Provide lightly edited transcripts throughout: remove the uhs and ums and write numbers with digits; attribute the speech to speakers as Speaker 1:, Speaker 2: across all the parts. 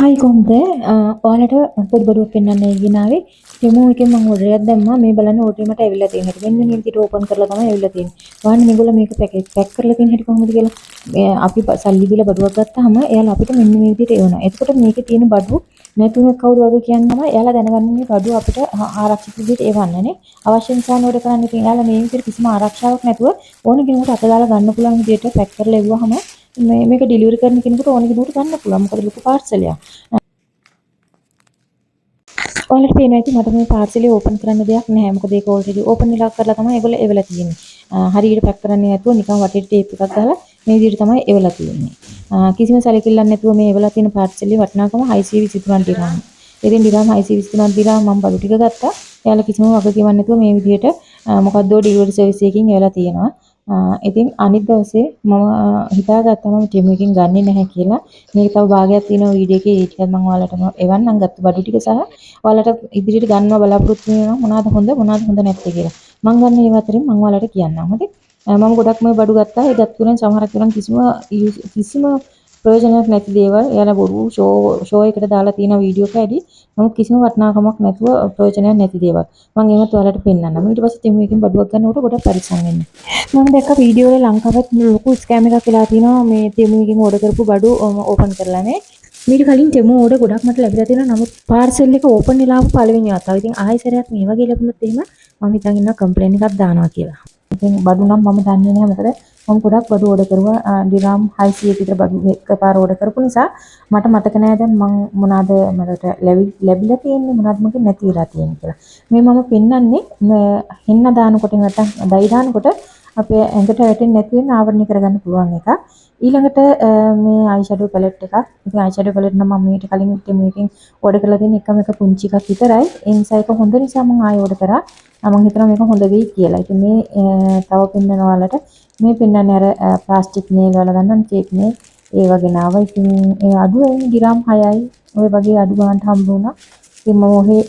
Speaker 1: හයි කොහොමද? ඔයාලට පොඩි බඩුවක් පෙන්වන්න ගෙනාවේ. ටෙමු එකෙන් මම ඕඩර් එකක් දැම්මා. මේ බලන්න ඕඩර් එකට ඇවිල්ලා තියෙන හැටි. මෙන්න මේ විදිහට ඕපන් කරලා තමයි ඇවිල්ලා තියෙන්නේ. ඔයාලා මේගොල්ලෝ මේක පැක් කරලා තියෙන හැටි කොහොමද කියලා. අපි සල්ලි දීලා බඩුවක් ගත්තාම එයාලා අපිට මෙන්න මේ විදිහට එවනවා. එතකොට මේකේ තියෙන බඩු නැතුව කවුරු වගේ කියන්නම එයාලා දැනගන්න මේ බඩුව අපිට ආරක්ෂිත විදිහට එවන්නනේ. අවශ්‍ය නිසා නෝඩ කරන්න තියෙන. එයාලා මේ විදිහට කිසිම ආරක්ෂාවක් නැතුව ඕන කෙනෙකුට අත දාලා ගන්න පුළුවන් විදිහට පැක් කරලා එවුවාම මේක ඩෙලිවරි කරන කෙනෙකුට ඕන කෙනෙකුට ගන්න පුළුවන්. මොකද ලොකු පාර්සලයක්. ඔයාලට පේනවා ඇති මට මේ පාර්සලේ ඕපන් කරන්න දෙයක් නැහැ. මොකද ඒක ඔල්රෙඩි ඕපන් වෙලා කරලා තමයි ඒගොල්ලෝ එවලා තියෙන්නේ. හරියට පැක් කරන්නේ නැතුව නිකන් වටේට ටේප් එකක් ගහලා මේ විදිහට තමයි එවලා තියෙන්නේ. කිසිම සැලකිල්ලක් නැතුව මේ එවලා තියෙන පාර්සලේ වටිනාකම 623 දිරාම්. ඉතින් දිරාම් 623 දිරාම් මම බඩු ටික ගත්තා. එයාලා කිසිම වගකීමක් නැතුව මේ විදිහට මොකද්දෝ ඩෙලිවරි සර්විස් එකකින් එවලා තියෙනවා. ඉතින් අනිත් දවසේ මම හිතාගත්තා මම ටෙමු එකකින් ගන්නෙ නැහැ කියලා. මේක තව භාගයක් තියෙනවා වීඩියෝ එකේ. ඒ ටිකත් මම ඔයාලට එවන්නම් ගත්ත බඩු ටික සහ ඔයාලට ඉදිරියට ගන්නවා බලාපොරොත්තු වෙනවා මොනවද හොඳ නැත්තේ කියලා. මම ගන්න ඒව අතරින් මම ඔයාලට කියන්නම්. හොඳේ. මම ගොඩක් මේ බඩු ගත්තා. ඒ ගත්ත තුනෙන් සමහරක් ඒවා කිසිම ප්‍රයෝජනයක් නැති දේවල්. එයාලා බොරු ෂෝ එකට දාලා තියෙන වීඩියෝ එක ඇඩි. නමුත් කිසිම වටිනාකමක් නැතුව ප්‍රයෝජනයක් නැති දේවල්. මම ඒවත් ඔයාලට පෙන්නන්නම්. ඊට පස්සේ තෙමු එකකින් බඩුවක් ගන්නකොට ගොඩක් පරිස්සම් වෙන්න. මම දැක්ක වීඩියෝ වල ලංකාවත් ලොකු ස්කෑම් එකක් වෙලා තියෙනවා මේ තෙමු එකකින් ඕඩර් කරපු බඩු ඕපන් කරලානේ. මීට කලින් ටෙමු ඕඩර් ගොඩක් මට ලැබිලා තියෙනවා. නමුත් පාර්සල් එක ඕපන් වෙලා ආපු පළවෙනි වතාව. ඉතින් ආයෙ සැරයක් මේ වගේ ලැබුණොත් එහෙම මම හිතන් ඉන්නවා කම්ප්ලේන් එකක් දානවා කියලා. ඉතින් බඩු නම් මම දන්නේ නැහැ මොකද මම ගොඩක් බඩු ඕඩර් කරුවා. දිරාම් 600 විතර බඩු එකපාර ඕඩර් කරපු නිසා මට මතක නැහැ දැන් මම මොනවාද මට ලැබිලා තියෙන්නේ මොනවද මගේ නැති වෙලා තියෙන්නේ කියලා. මේ මම පෙන්වන්නේ හෙන්න දානකොට නැත්නම් දයි දානකොට අපේ ඇඟට වැටෙන්නේ නැති වෙන ආවරණය කරගන්න පුළුවන් එකක්. ඊළඟට මේ අයිෂැඩෝ පැලට් එකක්. ඉතින් අයිෂැඩෝ පැලට් නම් මම මීට කලින් ටෙමු එකකින් ඕඩර් කරලා තියෙන එකම එක පුංචි එකක් විතරයි. ඒ නිසා ඒක හොඳ නිසා මම ආයෙ ඕඩර් කරා. මම හිතනවා මේක හොඳ වෙයි කියලා. ඉතින් මේ තව පෙන්නනවා ඔයාලට. මේ පෙන්නන්නේ අර ප්ලාස්ටික් නේල් වල ගන්න ටේප් නේල් ඒ වගේ නාව. ඉතින් ඒ අඩුව එන්නේ ග්‍රෑම් 6යි. ඔය වගේ අඩු ගන්නට හම්බ වුණා. ඉතින් මම ඔහේ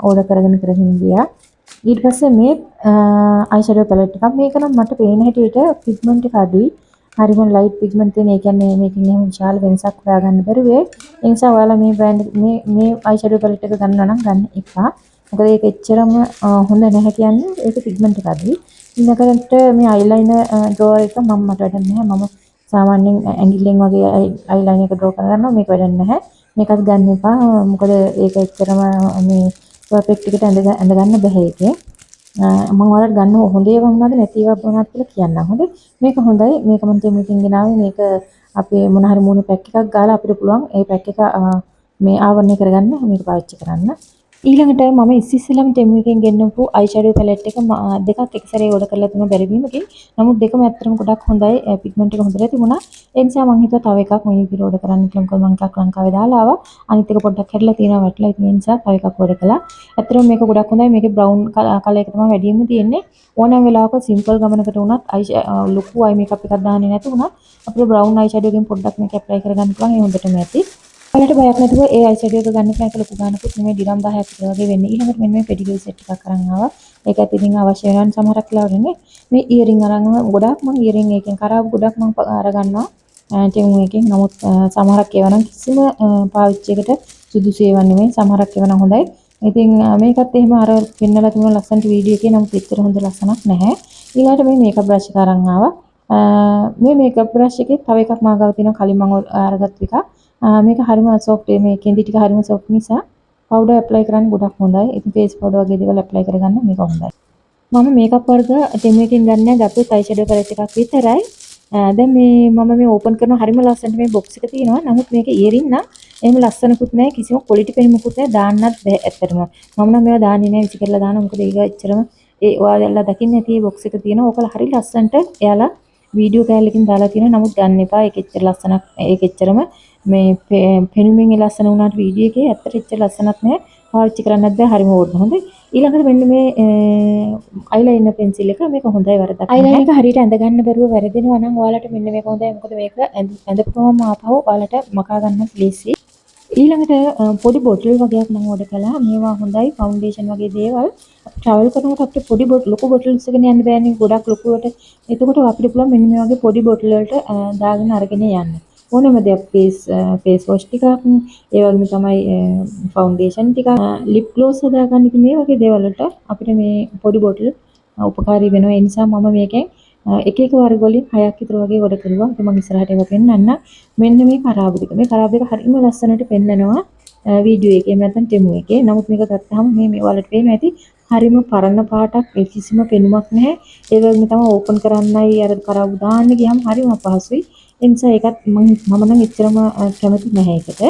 Speaker 1: ඕඩර් කරගෙන ගියා. ඊට පස්සේ මේ අයිෂැඩෝ පැලට් එකක්. මේක නම් මට පේන හැටියට පිග්මන්ට් එක අඩුයි. හරිම ලයිට් පිග්මන්ට් තියෙන. ඒ කියන්නේ මේකෙන් එහෙම විශාල වෙනසක් හොයාගන්න බැරි වෙයි. ඒ නිසා ඔයාලා මේ බ්‍රෑන්ඩ් මේ අයිෂැඩෝ පැලට් එක ගන්නවා නම් ගන්න එපා. මොකද ඒක එච්චරම හොඳ නැහැ කියන්නේ ඒක පිග්මන්ට් එක අඩුයි. ඊළඟට මේ අයිලයිනර් ඩ්‍රෝවර් එක මට වැඩක් නැහැ. මම සාමාන්‍යයෙන් ඇඟිල්ලෙන් වගේ අයිලයිනර් එක ඩ්‍රෝ කරගන්නවා. මේක වැඩක් නැහැ. මේකත් ගන්න එපා. මොකද ඒක එච්චරම මේ පර්ෆෙක්ට් එකට ඇඳ ගන්න බෑ ඒකේ. මම ඔයාලට ගන්න හොඳ ඒවා මොනවද නැති ඒවා මොනවද කියලා කියන්නම්. හොඳේ. මේක හොඳයි. මේක මම තෙමුකින් ගෙනාවේ. මේක අපේ මොන හරි මූණේ පැක් එකක් ගාලා අපිට පුළුවන් ඒ පැක් එක මේ ආවරණය කරගන්න මේක පාවිච්චි කරන්න. ඊළඟට මම ඉස්සෙල්ලාම ටෙමු එකෙන් ගෙන්නපු අයිෂැඩෝ පැලට් එක දෙකක් එක සැරේ ඕඩර් කරලා තුන බැරි වීමකින්. නමුත් දෙකම ඇත්තටම ගොඩක් හොඳයි. පිග්මන්ට් එක හොඳට තිබුණා. ඒ නිසා මම හිතුවා තව එකක් මේ විදිහට ඕඩර් කරන්න කියලා. මොකද මම එකක් ලංකාවේ දාලා ආවා. අනිත් එක පොඩ්ඩක් හැදලා තියෙනවා වැටලා. ඒ නිසා තව එකක් ඕඩර් කළා. ඇත්තටම මේක ගොඩක් හොඳයි. මේකේ බ්‍රවුන් කලර් එක තමයි වැඩියෙන්ම තියෙන්නේ. ඕනෑම වෙලාවක සිම්පල් ගමනකට වුණත් ලොකු අයි මේකප් එකක් දාන්නේ නැති වුණත් අපිට බ්‍රවුන් අයිෂැඩෝ එකෙන් පොඩ්ඩක් මේක ඇප්ලයි කරගන්න පුළුවන්. ඒ හොඳටම ඇති. ඔයාලට බයක් නැතුව ඒ අයිෂැඩෝ එක ගන්න පුළුවන්. ඒක ලොකු ගානකුත් නෙමෙයි. දිරම් 10ක් විතර වගේ වෙන්නේ. ඊළඟට මෙන්න මේ පෙඩිගිරි සෙට් එකක් අරන් ආවා. ඒකත් ඉතින් අවශ්‍ය වෙනවා සමහරක් වෙලාවට නේ. මේ ඉයරින් අරන් ගොඩක් මම ඉයරින් එකෙන් කරාව ගොඩක් මම අරගන්නවා. ටෙමු එකෙන්. නමුත් සමහරක් ඒවා නම් කිසිම පාවිච්චියකට සුදුසු ඒවා නෙමෙයි. සමහරක් ඒවා නම් හොඳයි. ඉතින් මේකත් එහෙම අර පෙන්නලා තිබුණ ලස්සනට වීඩියෝ එකේ නමුත් එච්චර හොඳ ලස්සනක් නැහැ. ඊළඟට මේ මේකප් බ්‍රෂ් එක අරන් ආවා. මේ මේකප් බ්‍රෂ් එකේ තව එකක් මාගාව තියෙනවා කලින් මම අරගත්ත එක. මේක හරිම සොෆ්ට් මේ කෙන්ඩි ටික හරිම සොෆ්ට් නිසා පවුඩර් ඇප්ලයි කරන්න ගොඩක් හොඳයි. ඉතින් ෆේස් පවුඩර් වගේ දේවල් ඇප්ලයි කරගන්න මේක හොඳයි. මම මේකප් වර්ග ටෙමු එකෙන් ගන්න ගත්තොත් අයිෂැඩෝ පැලට් එකක් විතරයි. දැන් මම මේ ඕපන් කරන හරිම ලස්සනට මේ බොක්ස් එක තියෙනවා. නමුත් මේක ඉයරින් නම් එහෙම ලස්සනකුත් නැහැ. කිසිම ක්වොලිටි පෙනුමකුත් නැහැ. දාන්නත් බෑ ඇත්තටම. මම නම් මේවා දාන්නේ නැහැ. විසි කරලා දානවා. මොකද ඒක එච්චරම ඔයාලා දකින්නේ නැති බොක්ස් එක තියෙනවා. ඕකලා හරි ලස්සනට එයාලා වීඩියෝ කෑල්ලකින් දාලා තියෙනවා. නමුත් ගන්න එපා. ඒක එච්චර ලස්සනක් ඒක එච්චරම මේ පෙනුමින් ලස්සන වුණාට වීඩියෝ එකේ ඇත්තට එච්චර ලස්සනක් නැහැ. පාවිච්චි කරන්නත් බෑ. හරිම ඕඩ් හොඳයි. ඊළඟට මෙන්න මේ අයිලයිනර් පෙන්සිල් එක මේක හොඳයි වරදක්. අයිලයිනර් එක හරියට ඇඳ ගන්න බැරුව වැරදෙනවා නම් ඔයාලට මෙන්න මේක හොඳයි. මොකද මේක ඇඳපුවම ආපහු ඔයාලට මකා ගන්න ලේසි. ඊළඟට පොඩි බොටල් වගේක් මම ඕඩර් කළා. මේවා හොඳයි. ෆවුන්ඩේෂන් වගේ දේවල් ට්‍රැවල් කරනකොට අපිට පොඩි ලොකු බොටල්ස් එකකින් යන්න බෑනේ. ගොඩක් ලොකුවට. එතකොට අපිට පුළුවන් මෙන්න මේ වගේ පොඩි බොටල් වලට දාගෙන අරගෙන යන්න. ඕනම දෙයක් ෆේස් වොෂ් ටිකක් ඒ වගේම තමයි ෆවුන්ඩේෂන් ටිකක් ලිප් ග්ලෝස් හදාගන්න ඉතින් මේ වගේ දේවල් වලට අපිට මේ පොඩි බොටල් උපකාරී වෙනවා. ඒ නිසා මම මේකෙන් එක එක වර්ග වලින් 6ක් විතර වගේ ඔඩර් කරුවා. ඉතින් මම ඉස්සරහට ඒක පෙන්නන්න. මෙන්න මේ කරාබු දෙක. මේ කරාබු දෙක හරිම ලස්සනට පෙන්නනවා වීඩියෝ එකේ නැත්නම් ටෙමු එකේ. නමුත් මේක ගත්තාම මේ වලට පේනවා ඇති හරිම පරණ පාටක් කිසිම පෙනුමක් නැහැ. ඒ වගේම තමයි ඕපන් කරන්නයි අර කරාබු දාන්න ගියම හරිම අපහසුයි. ඒ නිසා ඒකත් මම නම් එච්චරම කැමති නැහැ ඒකට.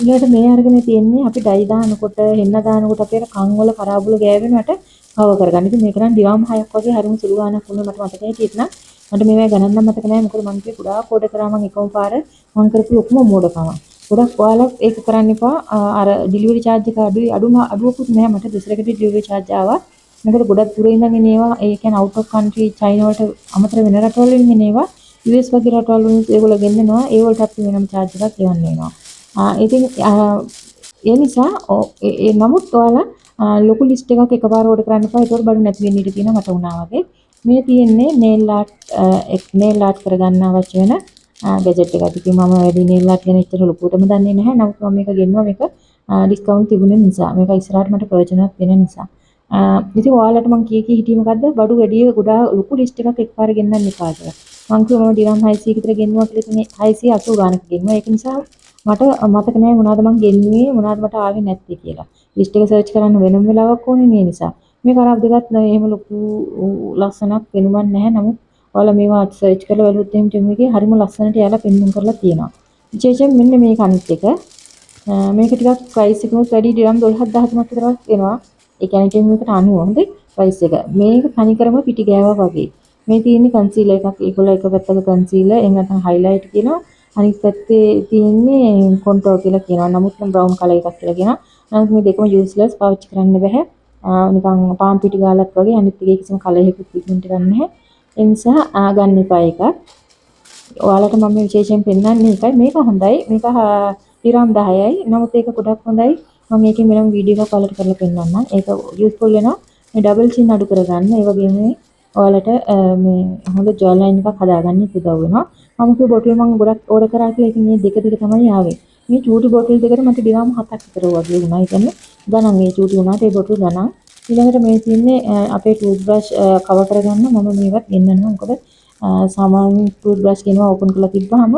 Speaker 1: ඊළඟට මේ අරගෙන තියෙන්නේ අපි ඩයි දානකොට හෙන්න දානකොට අපේ කන් වල කරාබුල ගෑවෙනවට කව කරගන්න. ඉතින් මේක නම් ඩිරාම් 6ක් වගේ හරිම සුළු ගානක් වුණා මට මතක හිටියෙත් නම් මට මේවා ගණන් නම් මතක නැහැ. මොකද මම කිය ගොඩාක් ඕඩර් කරා මම එකම පාර මම කරපු ලොකුම මෝඩකම. ගොඩක් ඔයාලා ඒක කරන්න එපා. අර ඩිලිවරි charge එක අඩුවකුත් නැහැ මට දෙසරකට ඩිලිවරි charge ආවා. මොකද ගොඩක් දුර ඉඳන් එනේවා ඒ කියන්නේ out of country චයිනා වලට අමතර වෙන රටවල් වලින් එනේවා. US වගේ රටවල් වලින් ඒගොල්ලෝ ගෙන්නනවා. ඒ වලට අපි වෙනම charge එකක් ගෙවන්න වෙනවා. ඉතින් ඒ නිසා නමුත් ඔයාලා ලොකු ලිස්ට් එකක් එකපාර ඕඩර් කරන්න එපා. ඒකවල බඩු නැති වෙන්න ඉඩ තියෙනවා මට වුණා වගේ. මේ තියෙන්නේ nail art කරගන්න අවශ්‍ය වෙන ගැජට් එකක්. ඉතින් මම වැඩි nail art ගැන ඉතල ලොකුටම දන්නේ නැහැ. නමුත් මම මේක ගෙන්නුවා මේක ඩිස්කවුන්ට් තිබුණ නිසා. මේක ඉස්සරහට මට ප්‍රයෝජනවත් වෙන නිසා. ඉතින් ඔයාලට මම කී හිටියේ මොකද්ද? බඩු වැඩි ගොඩාක් ලොකු ලිස්ට් එකක් එකපාර ගෙන්නන්න එපා කියලා. මම කිව්වා මම දිරම් 600 කට ගෙන්නුවා කියලා. ඉතින් 680 ගානක් ගෙන්නුවා. ඒක නිසා මට මතක නෑ මොනවද මං ගෙන්නුවේ මොනවද මට ආවේ නැත්තේ කියලා. ලිස්ට් එක සර්ච් කරන්න වෙනම වෙලාවක් ඕනේ නේ නිසා. මේ කරාබ් දෙකත් එහෙම ලොකු ලස්සනක් වෙනුමක් නැහැ. නමුත් ඔයාලා මේවා සර්ච් කරලා බලුවොත් එහෙම ටෙම් එකේ හරිම ලස්සනට යාලා පෙන්නුම් කරලා තියෙනවා. විශේෂයෙන් මෙන්න මේක අනිත් එක. මේක ටිකක් ප්‍රයිස් එකනොත් වැඩි ඩිරම් 12000ක් විතර වෙනවා. ඒ කියන්නේ ටෙම් එකට අනුව හොඳේ ප්‍රයිස් එක. මේක තනිකරම පිටි ගෑවා වගේ. මේ තියෙන්නේ කන්සීලර් එකක්. ඒගොල්ලෝ එක පැත්තක කන්සීලර් එහෙම නැත්නම් හයිලයිට් කියනවා. අනිත් පැත්තේ තියෙන්නේ කොන්ටෝර් කියලා කියනවා. නමුත් මම බ්‍රවුන් කලර් එකක් කියලා කියනවා. නමුත් මේ දෙකම යූස්ලස් පාවිච්චි කරන්න බෑ. නිකන් පාන් පිටි ගාලක් වගේ අනිත් එකේ කිසිම කලර් එකකුත් පිටින්ට ගන්න නැහැ. ඒ නිසා ගන්න එපා එක. ඔයාලට මම විශේෂයෙන් පෙන්නන්නේ ඒකයි. මේක හොඳයි. මේක දිරම් 10යි. නමුත් ඒක ගොඩක් හොඳයි. මම ඒකේ මෙලම් වීඩියෝ එකක් ඔයාලට කරලා පෙන්නන්නම්. ඒක යූස්ෆුල් වෙනවා. මේ ඩබල් චින් අඩු කරගන්න. ඒ වගේම ඔයාලට මේ හොඳ ජොල් ලයින් එකක් හදාගන්න උදව් වෙනවා. මම කිව්ව බොටල් මම ගොඩක් ඕඩර් කරා කියලා ඉතින් මේ දෙක තමයි ආවේ. මේ චූටි බොටල් දෙකට මට ඩිරම් 7ක් විතර වගේ වුණා. ඒ කියන්නේ ගණන් මේ චූටි වුණාට ඒ බොටල් ගණන්. ඊළඟට මේ තියෙන්නේ අපේ ටූත් බ්‍රෂ් කවර් කරගන්න මම මේවත් ගෙන්නනවා. මොකද සාමාන්‍ය ටූත් බ්‍රෂ් කෙනවා ඕපන් කරලා තිබ්බහම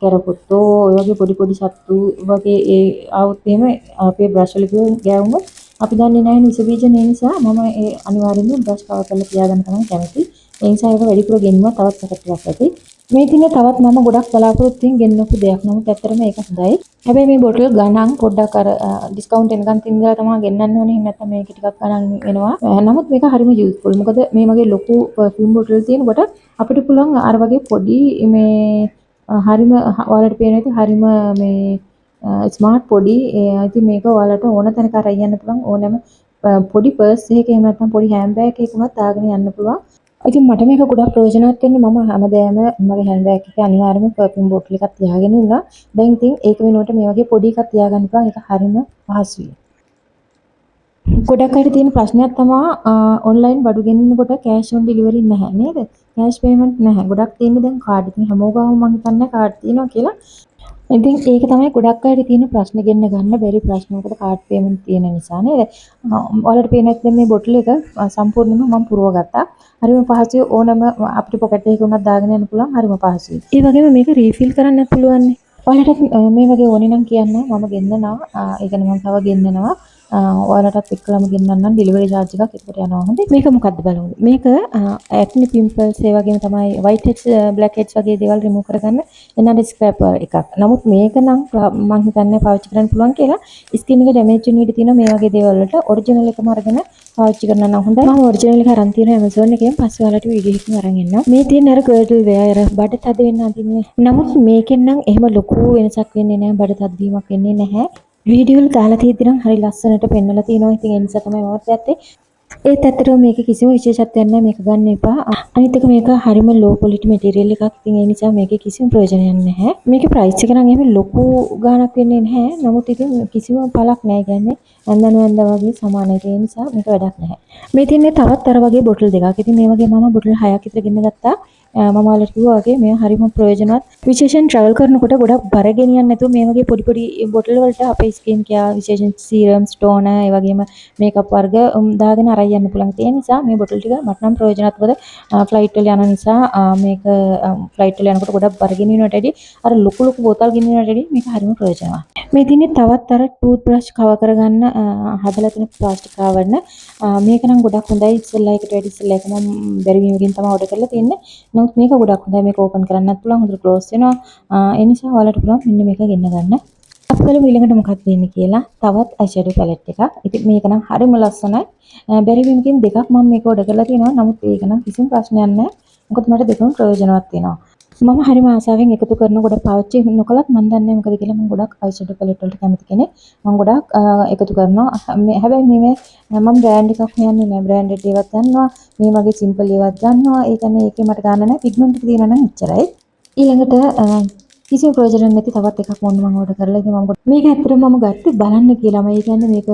Speaker 1: කැරපොත්තෝ ඔය වගේ පොඩි සත්තු වගේ ඒ આવුත් එහෙම අපේ බ්‍රෂ් වල ගෑවුනොත් අපි දන්නේ නැහැ විස බීජ නිසා මම ඒ අනිවාර්යෙන්ම බ්‍රෂ් කවර් කරලා තියාගන්න තමයි කැමති. ඒ නිසා ඒක වැඩිපුර ගෙන්නුවා තවත් පැකට් එකක් ඇති. මේ තියෙන තවත් මම ගොඩක් බලාපොරොත්තු වෙන ගෙන්නපු දෙයක්. නමුත් ඇත්තටම ඒක හොඳයි. හැබැයි මේ බොටල් ගණන් පොඩ්ඩක් අර ඩිස්කවුන්ට් එනකන් තින්දලා තමයි ගෙන්නන්න ඕනේ. එහෙම නැත්නම් මේක ටිකක් ගණන් වෙනවා. නමුත් මේක හරිම යූස්ෆුල්. මොකද මේ වගේ ලොකු පර්ෆියුම් බොටල් තියෙනකොට අපිට පුළුවන් අර වගේ පොඩි මේ හරිම ඔයාලට පේන විදිහ හරිම මේ ස්මාර්ට් පොඩි ඉතින් මේක ඔයාලට ඕන තැනක අරන් යන්න පුළුවන්. ඕනෑම පොඩි පර්ස් එකක එහෙම නැත්නම් පොඩි හෑන්ඩ් බෑග් එකක උනත් දාගෙන යන්න පුළුවන්. ඉතින් මට මේක ගොඩක් ප්‍රයෝජනවත් වෙන්නේ මම හැමදාම මගේ හෑන්ඩ් බෑග් එකේ අනිවාර්යයෙන්ම පර්ෆියුම් බෝටල් එකක් තියාගෙන ඉන්නවා. දැන් ඉතින් ඒක වෙනුවට මේ වගේ පොඩි එකක් තියාගන්න පුළුවන්. ඒක හරිම පහසුයි. ගොඩක් අයට තියෙන ප්‍රශ්නයක් තමයි ඔන්ලයින් බඩු ගෙනින්නකොට කෑෂ් ඔන් ඩෙලිවරි නැහැ නේද? කෑෂ් පේමන්ට් නැහැ. ගොඩක් තියෙන්නේ දැන් කාඩ්. ඉතින් හැමෝගම මම හිතන්නේ කාඩ් තියෙනවා කියලා. ඉතින් ඒක තමයි ගොඩක් අයට තියෙන ප්‍රශ්න ගෙන්න ගන්න බැරි ප්‍රශ්න. මොකද කාඩ් පේමන්ට් තියෙන නිසා නේද? ඔයාලට පේන නැත්නම් මේ බොටල් එක සම්පූර්ණයෙන්ම මම පුරව ගත්තා. හරිම පහසුයි. ඕනම අපිට පොකට් එකක උනත් දාගෙන යන්න පුළුවන්. හරිම පහසුයි. ඒ වගේම මේක රීෆිල් කරන්නත් පුළුවන් නේ. ඔයාලට මේ වගේ ඕනේ නම් කියන්න මම ගෙන්නනවා. ඒ කියන්නේ මම තව ගෙන්නනවා. ඔයාලටත් එක්කලම ගෙන්නන්නම් ඩෙලිවරි charge එකක් එකට යනවා. හොඳයි. මේක මොකක්ද බලමු. මේක acne pimples ඒ වගේම තමයි white heads black heads වගේ දේවල් remove කරගන්න එනද scraper එකක්. නමුත් මේක නම් මම හිතන්නේ පාවිච්චි කරන්න පුළුවන් කියලා. skin එක damage වෙන ඉඩ තියෙනවා මේ වගේ දේවල් වලට. original එකම අරගෙන පාවිච්චි කරනවා නම් හොඳයි. මම original එක අරන් තියෙනවා Amazon එකෙන්. පස්සේ ඔයාලට වීඩියෝ එකකින් අරන් එන්නම්. මේ තියෙන අර girdle wear අර බඩ තද වෙන්න අදින්නේ. නමුත් මේකෙන් නම් එහෙම ලොකු වෙනසක් වෙන්නේ නැහැ. බඩ තද වීමක් වෙන්නේ නැහැ. වීඩියෝ වල දාලා තියෙද්දි නම් හරි ලස්සනට පෙන්වලා තියෙනවා. ඉතින් ඒ නිසා තමයි මමත් ගත්තේ. ඒත් ඇත්තටම මේක කිසිම විශේෂත්වයක් නැහැ. මේක ගන්න එපා. අනිත් එක මේක හරිම low quality material එකක්. ඉතින් ඒ නිසා මේකේ කිසිම ප්‍රයෝජනයක් නැහැ. මේකේ price එක නම් එහෙම ලොකු ගාණක් වෙන්නේ නැහැ. නමුත් ඉතින් කිසිම පළක් නැහැ. කියන්නේ ඇඳ වගේ සමානයි. ඒ නිසා මේක වැඩක් නැහැ. මේ තියන්නේ තවත් අර වගේ බොටල් දෙකක්. ඉතින් මේ වගේ මම බොටල් 6ක් විතර ගෙන්න ගත්තා. මම ඔයාලට කිව්වා වගේ මේ හරිම ප්‍රයෝජනවත්. විශේෂයෙන් ට්‍රැවල් කරනකොට ගොඩක් බර ගෙනියන්න නැතුව මේ වගේ පොඩි පොඩි බොටල් වලට අපේ ස්කින් කෙයාර් විශේෂයෙන් සීරම්ස්, ටෝනර්, ඒ වගේම මේකප් වර්ග දාගෙන අරන් යන්න පුළුවන්. ඒ නිසා මේ බොටල් ටික මට නම් ප්‍රයෝජනවත්. මොකද ෆ්ලයිට් වල යන නිසා මේක ෆ්ලයිට් වල යනකොට ගොඩක් බර ගෙනියනවට වැඩිය අර ලොකු ලොකු බෝතල් ගෙනියනවට වැඩිය මේක හරිම ප්‍රයෝජනවත්. මේ තියෙන්නේ තවත් අර ටූත් බ්‍රෂ් කවර් කරගන්න හදලා තියෙන ප්ලාස්ටික් ආවරණ. මේක නම් ගොඩක් හොඳයි. ඉස්සෙල්ලා එකට වැඩි ඉස්සෙල්ලා එක මම බැරි වීමකින් තමයි ඕඩර් කරලා තියෙන්නේ. නමුත් මේක ගොඩක් හොඳයි. මේක ඕපන් කරන්නත් පුළුවන්. හොඳට ක්ලෝස් වෙනවා. ඒ නිසා ඔයාලට පුළුවන් මෙන්න මේක ගෙන්න ගන්න. අපි බලමු ඊළඟට මොකක්ද වෙන්නේ කියලා. තවත් අයිෂැඩෝ පැලට් එකක්. ඉතින් මේක නම් හරිම ලස්සනයි. බැරි වීමකින් දෙකක් මම මේක ඕඩර් කරලා තියෙනවා. නමුත් ඒක නම් කිසිම ප්‍රශ්නයක් නැහැ. මොකද මට දෙකම ප්‍රයෝජනවත් වෙනවා. මම හරිම ආසාවෙන් එකතු කරන ගොඩක් පාවිච්චි නොකලත් මම දන්නේ මොකද කියලා. මම ගොඩක් අයිෂැඩෝ පැලට් වලට කැමති කෙනෙක්. මම ගොඩක් එකතු කරනවා. හැබැයි මේ මම බ්‍රෑන්ඩ් එකක් හොයන්නේ නැහැ. බ්‍රෑන්ඩඩ් ඒවත් ගන්නවා. මේ වගේ සිම්පල් ඒවත් ගන්නවා. ඒ කියන්නේ ඒකේ මට ගන්න නැහැ. පිග්මන්ට් එක තියෙනවා නම් එච්චරයි. ඊළඟට කිසිම ප්‍රයෝජනයක් නැති තවත් එකක් මොන්න මම ඕඩර් කරලා ඉතින් මම මේක ඇත්තටම මම ගත්තේ බලන්න කියලාම. ඒ කියන්නේ මේක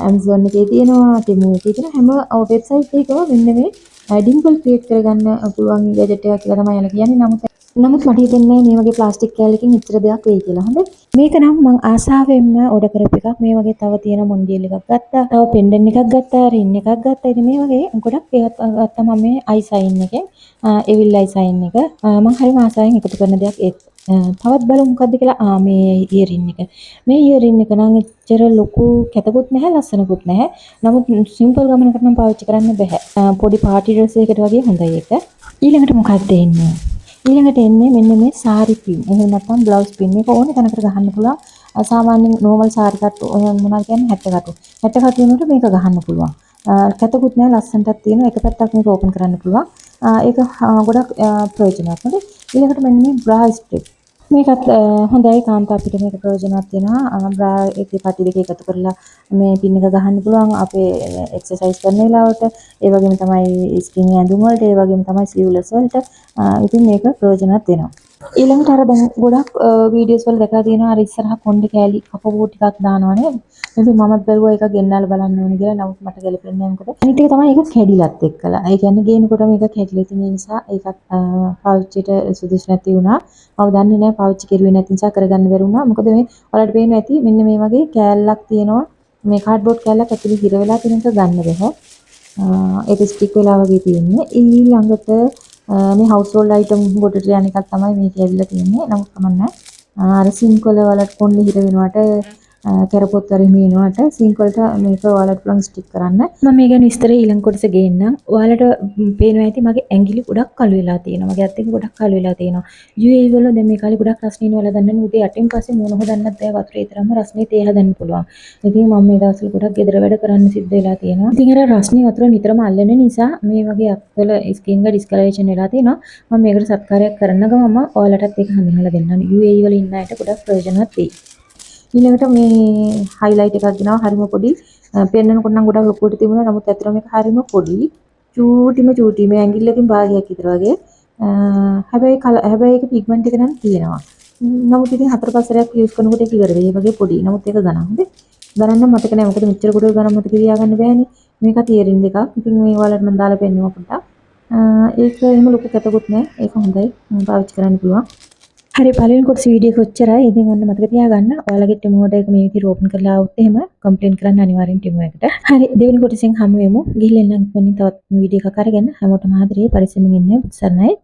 Speaker 1: Amazon එකේ තියෙනවා, Temu එකේ තියෙන හැම වෙබ්සයිට් එකකම මෙන්න මේ ඩිම්පල් ක්‍රියේට් කරගන්න පුළුවන් ගැජට් එකක් කියලා තමයි යාලා කියන්නේ. නමුත් මට හිතෙන්නේ මේ වගේ ප්ලාස්ටික් කෑල්ලකින් ඉතර දෙයක් වෙයි කියලා. හොඳයි. මේක නම් මම ආසාවෙන්ම ඕඩර් කරපු එකක්. මේ වගේ තව තියෙන මොන්ඩියල් එකක් ගත්තා. තව පෙන්ඩන් එකක් ගත්තා. රින් එකක් ගත්තා. ඉතින් මේ වගේ ගොඩක් ඒවත් ගත්තා මම මේ අයි සයින් එකෙන්. එවිල් අයි සයින් එක. මම හරිම ආසාවෙන් එකතු කරන දෙයක් ඒක. තවත් බලමු මොකද්ද කියලා. මේ ඉයරින් එක. මේ ඉයරින් එක නම් එච්චර ලොකු කැතකුත් නැහැ, ලස්සනකුත් නැහැ. නමුත් සිම්පල් ගමනකට නම් පාවිච්චි කරන්න බෑ. පොඩි පාටි ඩ්‍රෙස් එකකට වගේ හොඳයි ඒක. ඊළඟට මොකක්ද එන්නේ? ඊළඟට එන්නේ මෙන්න මේ සාරි පින්. එහෙම නැත්නම් බ්ලවුස් පින්. මේක ඕනේ තැනකට ගහන්න පුළුවන්. සාමාන්‍යයෙන් නෝමල් සාරි කට්ටු මොනවද කියන්නේ 60 කට්ටු. 60 කට්ටු වෙනකොට මේක ගහන්න පුළුවන්. කැතකුත් නෑ, ලස්සනටත් තියෙනවා. එක පැත්තක් මේක ඕපන් කරන්න පුළුවන්. ඒක ගොඩක් ප්‍රයෝජනවත්. හොඳයි. ඊළඟට මෙන්න මේ බ්‍රා ස්ට්‍රිප්. මේකත් හොඳයි. කාන්තා අපිට මේක ප්‍රයෝජනවත් වෙනවා. බ්‍රා එකේ පටි දෙක එකතු කරලා මේ පින් එක ගහන්න පුළුවන් අපේ එක්සර්සයිස් කරන වෙලාවට. ඒ වගේම තමයි ස්කින් ඇඳුම් වලට, ඒ වගේම තමයි ස්ලීව්ලෙස් වලට. ඉතින් මේක ප්‍රයෝජනවත් වෙනවා. ඊළඟට අර දැන් ගොඩක් වීඩියෝස් වල දැකලා තියෙනවා අර ඉස්සරහ කොණ්ඩේ කෑලි කපපුව ටිකක් දානවා නේද? ඉතින් මමත් බැලුවා ඒක ගෙන්නලා බලන්න ඕනේ කියලා. නමුත් මට ගැලපෙන්නේ නැහැ මොකද? අනිත් එක තමයි ඒක කැඩිලත් එක්කලා. ඒ කියන්නේ ගේනකොට මේක කැඩිලා තියෙන නිසා ඒකත් පාවිච්චියට සුදුසු නැති වුණා. මම දන්නේ නැහැ පාවිච්චි කරුවේ නැති නිසා කරගන්න බැරි වුණා. මොකද මේ ඔයාලට පේනවා ඇති මෙන්න මේ වගේ කෑල්ලක් තියෙනවා. මේ කාඩ්බෝඩ් කෑල්ලක් ඇතුලේ හිර වෙලා තියෙන එක ගන්න බැහැ. ඒක ස්ටික් වෙලා වගේ තියෙන්නේ. ඊළඟට මේ හවුස් හෝල්ඩ් අයිටම් ගොඩට යන එකක් තමයි මේක ඇවිල්ලා තියෙන්නේ. නමුත් කමන්නේ. අර සිංක් වල වලට කොණ්ඩේ හිර වෙනවට කරපොත් වලින් මේනවට සිංක් වලට මේක ඔයාලට පුළුවන් ස්ටික් කරන්න. මම මේ ගැන විස්තර ඊළඟ කොටස ගේන්නම්. ඔයාලට පේනවා ඇති මගේ ඇඟිලි ගොඩක් කළු වෙලා තියෙනවා. මගේ අත් එක ගොඩක් කළු වෙලා තියෙනවා. UAE වල දැන් මේ කාලේ ගොඩක් රස්නේ වල දන්නන්නේ උදේ 8න් පස්සේ මූණ හොදන්නත් බෑ. වතුරේ තරම්ම රස්නේ තේ හදන්න පුළුවන්. ඉතින් මම මේ දවස්වල ගොඩක් ගෙදර වැඩ කරන්න සිද්ධ වෙලා තියෙනවා. ඉතින් අර රස්නේ වතුර නිතරම අල්ලන නිසා මේ වගේ අත්වල ස්කින් එක ඩිස්කලරේෂන් වෙලා තියෙනවා. මම මේකට සත්කාරයක් කරන ගමම ඔයාලටත් ඒක හඳුන්වලා දෙන්නම්. UAE වල ඉන්න අයට ගොඩක් ප්‍රයෝජනවත් වෙයි. ඊළඟට මේ හයිලයිට් එකක් ගෙනවා. හරිම පොඩි. පෙන්නනකොට නම් ගොඩක් ලොකුවට තිබුණා. නමුත් ඇත්තටම මේක හරිම පොඩි. චූටි මේ ඇඟිල්ලකින් භාගයක් විතර වගේ. හැබැයි ඒක පිග්මන්ට් එක නම් තියෙනවා. නමුත් ඉතින් 4-5 සැරයක් යූස් කරනකොට ඒක ඉවර වෙයි. ඒ වගේ පොඩි. නමුත් ඒක ගණන්. හොඳේ. ගණන් නම් මතක නැහැ. මොකද මෙච්චර කොට ගණන් මතක තියාගන්න බෑනේ. මේකත් ඉයරින් දෙකක්. ඉතින් මේ වලට මම දාලා පෙන්නුවා පොඩ්ඩක්. ඒක එහෙම ලොකු කැතකුත් නැහැ. ඒක හොඳයි. පාවිච්චි කරන්න පුළුවන්. හරි පළවෙනි කොටස වීඩියෝ එක ඔච්චරයි. ඉතින් ඔන්න මතක තියාගන්න. ඔයාලගේ ටෙමු ඕඩර් එක මේ විදිහට ඕපන් කරලා આવුත් එහෙම කම්ප්ලේන්ට් කරන්න අනිවාර්යෙන් ටෙමු එකට. හරි දෙවෙනි කොටසෙන් හමු වෙමු. ගිහින් එන්න තවත් වීඩියෝ එකක් අරගෙන හැමෝටම ආදරේ පරිස්සමින් ඉන්න. සරණයි.